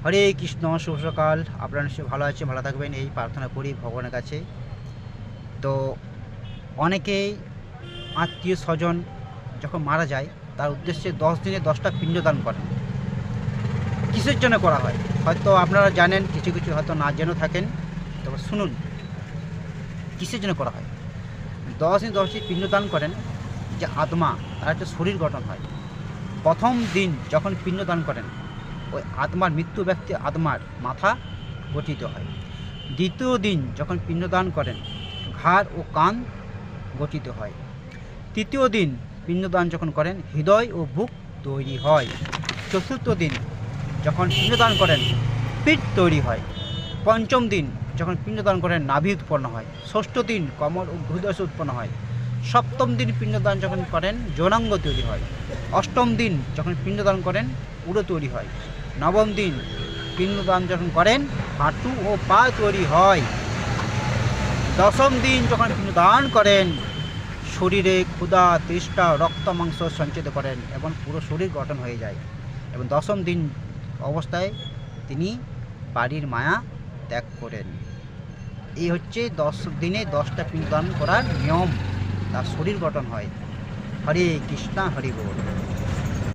হরে কৃষ্ণ, শুভ সকাল। আপনারা নিশ্চয়ই ভালো আছেন, ভালো থাকবেন এই প্রার্থনা করি ভগবানের কাছে। তো অনেকেই আত্মীয় স্বজন যখন মারা যায় তার উদ্দেশ্যে 10 দিনে 10টা পিণ্ডদান করেন। কিসের জন্য করা হয় হয়তো আপনারা জানেন, কিছু কিছু হয়তো না জেনে থাকেন। তবে শুনুন কিসের জন্য করা হয়। 10 দিন 10টি পিণ্ডদান করেন যে আত্মা, তার একটা শরীর গঠন হয়। প্রথম দিন যখন পিণ্ডদান করেন ওই আত্মার মৃত্যু ব্যক্তি আত্মার মাথা গঠিত হয়। দ্বিতীয় দিন যখন পিণ্ডদান করেন ঘাড় ও কান গঠিত হয়। তৃতীয় দিন পিণ্ডদান যখন করেন হৃদয় ও বুক তৈরি হয়। চতুর্থ দিন যখন পিণ্ডদান করেন পিঠ তৈরি হয়। পঞ্চম দিন যখন পিণ্ডদান করেন নাভি উৎপন্ন হয়। ষষ্ঠ দিন কমল ও ভূদশ উৎপন্ন হয়। সপ্তম দিন পিণ্ডদান যখন করেন যৌনাঙ্গ তৈরি হয়। অষ্টম দিন যখন পিণ্ডদান করেন উড়ো তৈরি হয়। নবম দিন পিণ্ডদান যখন করেন হাঁটু ও পা তৈরি হয়। দশম দিন যখন পিণ্ডদান করেন শরীরে ক্ষুধা তৃষ্ণা রক্ত মাংস সঞ্চিত করেন এবং পুরো শরীর গঠন হয়ে যায়। এবং দশম দিন অবস্থায় তিনি বাড়ির মায়া ত্যাগ করেন। এই হচ্ছে 10 দিনে 10টা পিণ্ডদান করার নিয়ম, তার শরীর গঠন হয়। হরে কৃষ্ণা হরি বল।